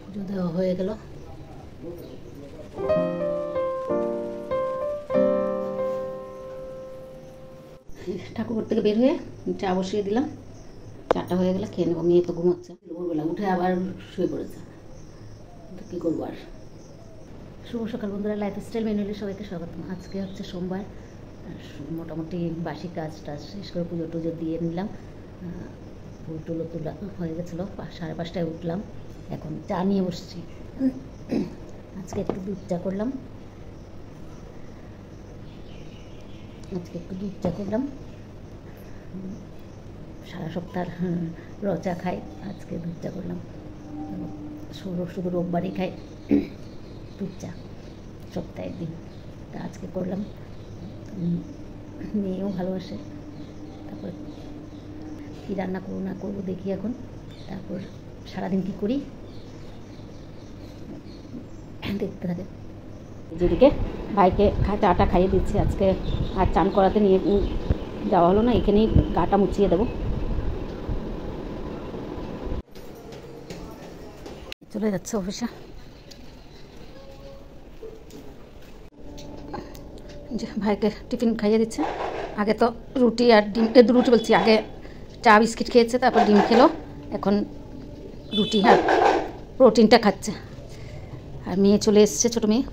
পুজো দেওয়া হয়ে গেল। ঠাকুর থেকে বের হয়ে চা বসিয়ে দিলাম, চাটা হয়ে গেলে খেয়ে নেবো। মেয়ে তো ঘুমোচ্ছে, ভোরবেলা উঠে আবার শুয়ে পড়েছে, তো কী করবো আর। শুভ সকাল বন্ধুরা, লাইফস্টাইল মেনুলে সবাইকে স্বাগতম। আজকে হচ্ছে সোমবার, মোটামুটি বাসি কাজ টাজ শেষ করে পুজো টুজো দিয়ে নিলাম। ফুল টুলো তোলা হয়ে গেছিলো, 5:30টায় উঠলাম, এখন চা নিয়ে বসছি। আজকে একটু দুধ চা করলাম, সারা সপ্তাহ র চা খাই, আজকে দুধ চা করলাম। শুধু রোববারই খাই দুধ চা, সপ্তাহে একদিন, তা আজকে করলাম। মেয়েও ভালোবাসে। তারপর কী রান্না করবো না করবো দেখি এখন, তারপর সারাদিন কী করি দেখতে থাকে। যেদিকে ভাইকে চাটা খাইয়ে দিচ্ছি, আজকে আর চান করাতে নিয়ে যাওয়া হলো না, এখানেই গাটা মুছিয়ে দেবো। চলে যাচ্ছে অফিসে। যে ভাইকে টিফিন খাইয়ে দিচ্ছে। আগে তো রুটি আর ডিম, রুটি বলছি, আগে চা বিস্কিট খেয়েছে, তারপর ডিম খেলো, এখন রুটি আর প্রোটিনটা খাচ্ছে। আর মেয়ে চলে এসছে, ছোটো মেয়ে।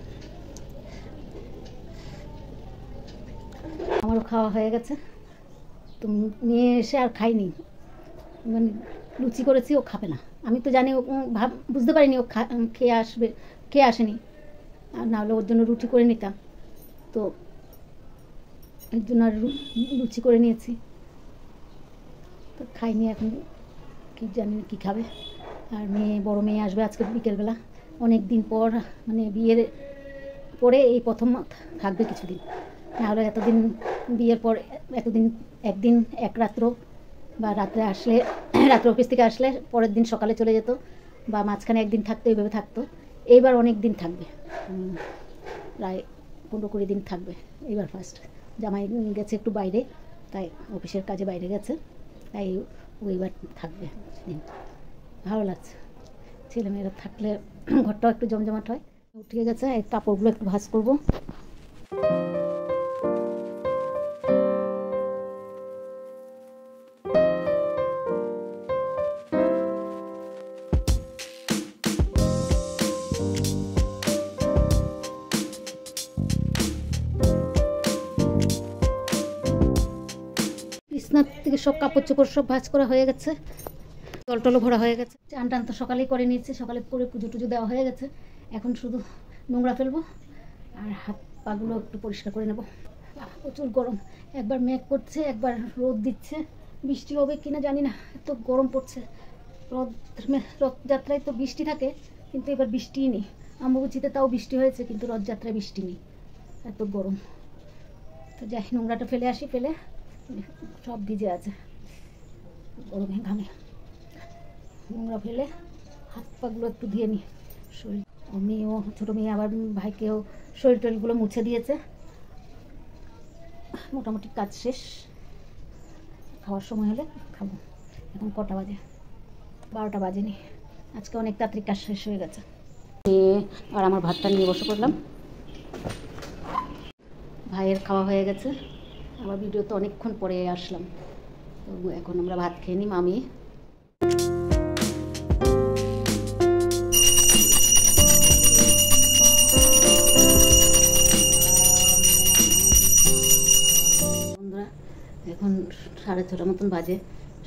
আমারও খাওয়া হয়ে গেছে, তো মেয়ে এসে আর খাইনি, মানে লুচি করেছি, ও খাবে না। আমি তো জানি, ও বুঝতে পারিনি ও খেয়ে আসেনি, আর না হলে ওর জন্য রুটি করে নিতাম, তো এর জন্য আর লুচি করে নিয়েছি, তো খাইনি। এখন কি জানি কী খাবে। আর বড় মেয়ে আসবে আজকে বিকেলবেলা, অনেক দিন পর, মানে বিয়ের পরে এই প্রথম থাকবে কিছুদিন, নাহলে এতদিন বিয়ের পর এতদিন একদিন এক রাত্র, বা রাত্রে আসলে রাত্রে অফিস থেকে আসলে পরের দিন সকালে চলে যেত, বা মাঝখানে একদিন থাকতো, এইভাবে থাকতো। এইবার অনেক দিন থাকবে, প্রায় 15-20 দিন থাকবে এইবার ফার্স্ট। জামাই গেছে একটু বাইরে, তাই অফিসের কাজে বাইরে গেছে, তাই ওইবার থাকবে দিন। ভালো লাগছে, ছেলেমেয়েরা থাকলে ঘরটাও একটু জমজমাট হয়। উঠে গেছে, এই কাপড়গুলো একটু ভাঁজ করবো। বিছনার থেকে সব কাপড় চোপড় সব ভাঁজ করা হয়ে গেছে, টলটলো ভরা হয়ে গেছে। চান টান তো সকালেই করে নিয়েছি, সকালে করে পুজো টুজো দেওয়া হয়ে গেছে। এখন শুধু নোংরা ফেলবো আর হাত পাগুলো একটু পরিষ্কার করে নেবো। প্রচুর গরম, একবার মেঘ করছে, একবার রোদ দিচ্ছে। বৃষ্টি হবে কিনা জানি না, এত গরম পড়ছে। রথযাত্রায় তো বৃষ্টি থাকে, কিন্তু এবার বৃষ্টিই নেই। অম্বুবাচীতে তাও বৃষ্টি হয়েছে, কিন্তু রথযাত্রায় বৃষ্টি নেই, এত গরম। তো যাই, নোংরাটা ফেলে আসি, ফেলে সব ভিজে আছে গরমে ঘামে। নোংরা ফেলে হাত পাগুলো একটু ধুয়ে নিই। শরীর, মেয়েও, ছোটো মেয়ে আবার ভাইকেও শরীর টরীরগুলো মুছে দিয়েছে। মোটামুটি কাজ শেষ, খাওয়ার সময় হলে খাবো। এখন কটা বাজে? 12টা বাজেনি। আজকে অনেক তাড়াতাড়ি কাজ শেষ হয়ে গেছে। আর আমার ভাতটা নিয়ে বসে পড়লাম। ভাইয়ের খাওয়া হয়ে গেছে, আবার ভিডিও তো অনেকক্ষণ পরে আসলাম, তো এখন আমরা ভাত খেয়ে নিই মামি। বন্ধুরা, এখন 6:30 মতন বাজে,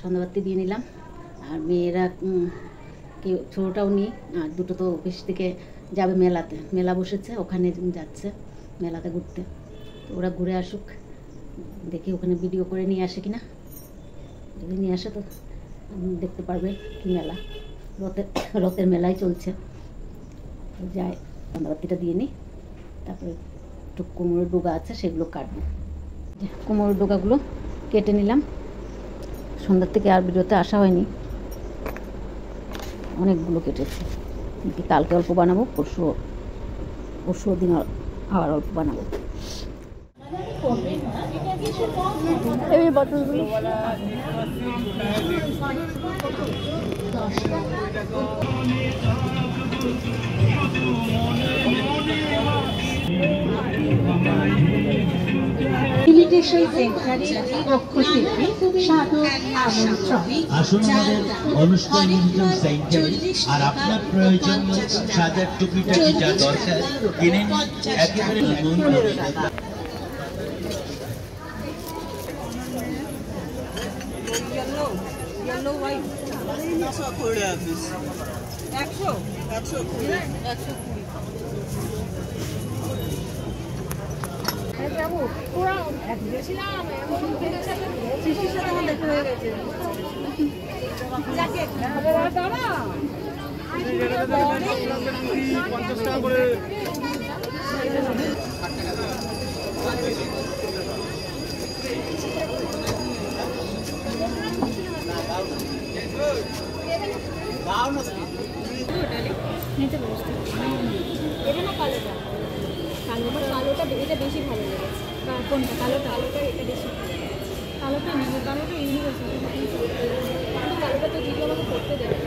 সন্ধ্যাবাতি দিয়ে নিলাম। আর মেয়েরা কেউ ছোটোটাও নিই, আর দুটো তো অফিস থেকে যাবে মেলাতে, মেলা বসেছে, ওখানে যাচ্ছে মেলাতে ঘুরতে। তো ওরা ঘুরে আসুক, দেখি ওখানে ভিডিও করে নিয়ে আসে কিনা। যদি নিয়ে আসে তো দেখতে পারবে কি মেলা, রথের মেলাই চলছে। যাই, সন্ধ্যাবাতিটা দিয়ে নিই, তারপরে একটু কোমরের ডোগা আছে, সেগুলো কাটবো। কোমরের ডোগাগুলো কেটে নিলাম। সন্ধ্যার থেকে আর ভিডিওতে আসা হয়নি, অনেকগুলো কেটেছি। কালকে অল্প বানাবো, পরশু দিন আবার অল্প বানাবো। এই বোতলগুলো ইমিটেশন সেন্টারের পক্ষ থেকে সাদর আমন্ত্রণ। আসুন আমাদের অনুষ্ঠান ইমিটেশন সেন্টারে, আর আপনার প্রয়োজনীয় সাজার টুপিটাকি যা দরকার কিনে নিন একেবারে মূল্যে। কালোটা এটা বেশি ভালো লেগেছে। কোনটা? কালোটা এটা বেশি কালোটা নেব। কালোটা ইউনিভার্সাল, কালোটা তো দিদি আমাকে করতে দেবে।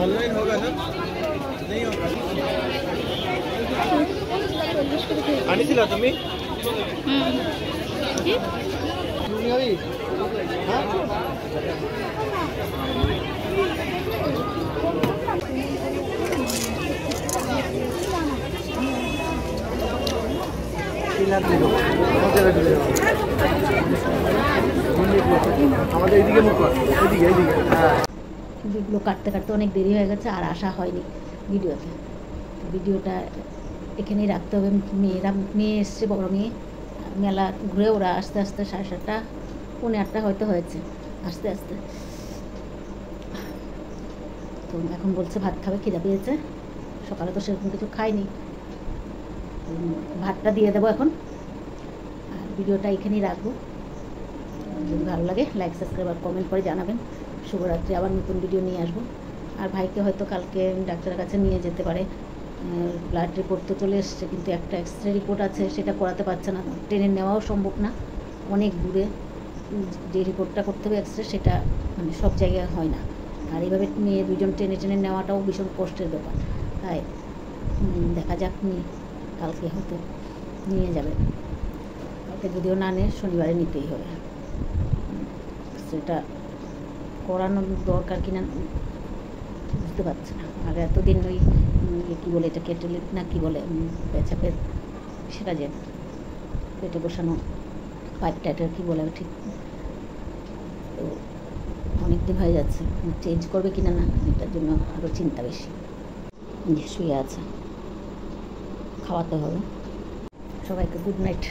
ऑनलाइन होगा ना? नहीं होगा। আনিছিলা তুমি? কি? তুমি আবি? হ্যাঁ? আমাদের এইদিকে মুখ কর, এইদিকে হ্যাঁ। ভিডিও কাটতে কাটতে অনেক দেরি হয়ে গেছে, আর আসা হয়নি ভিডিওতে। ভিডিওটা এখানেই রাখতে হবে। মেয়ে এসছে, বড় মেয়ে। মেলা ঘুরে ওরা আস্তে আস্তে 7:30 পৌনে 8 হয়তো হয়েছে আস্তে আস্তে। তো এখন বলছে ভাত খাবে, খিদা পেয়েছে। সকালে তো সেরকম কিছু খাইনি। ভাতটা দিয়ে দেবো এখন, আর ভিডিওটা এখানেই রাখবো। যদি ভালো লাগে লাইক, সাবস্ক্রাইব আর কমেন্ট করে জানাবেন। শুভরাত্রি। আবার নতুন ভিডিও নিয়ে আসবো। আর ভাইকে হয়তো কালকে ডাক্তারের কাছে নিয়ে যেতে পারে। ব্লাড রিপোর্ট তো চলে এসছে, কিন্তু একটা এক্সরে রিপোর্ট আছে, সেটা করাতে পারছে না। ট্রেনে নেওয়াও সম্ভব না, অনেক দূরে। যে রিপোর্টটা করতে হবে এক্সরে, সেটা মানে সব জায়গায় হয় না। আর এইভাবে নিয়ে দুজন ট্রেনে নেওয়াটাও ভীষণ কষ্টের ব্যাপার। তাই দেখা যাক, কালকে হয়তো নিয়ে যাবে। কালকে যদিও না নেয়, শনিবারে নিতেই হবে। সেটা করানো দরকার কিনা বুঝতে পারছি না। আর এতদিন ওই কী বলে এটা কেটেলিক না কি বলে, পেছাপের, সেটা যে পেটে বসানো পাইপ টাইটের কী বলে ঠিক, তো অনেক দিন হয়ে যাচ্ছে। চেঞ্জ করবে কিনা না, এটার জন্য আরও চিন্তা বেশি। শুয়ে আছে, খাওয়াতে হবে। সবাইকে গুড নাইট।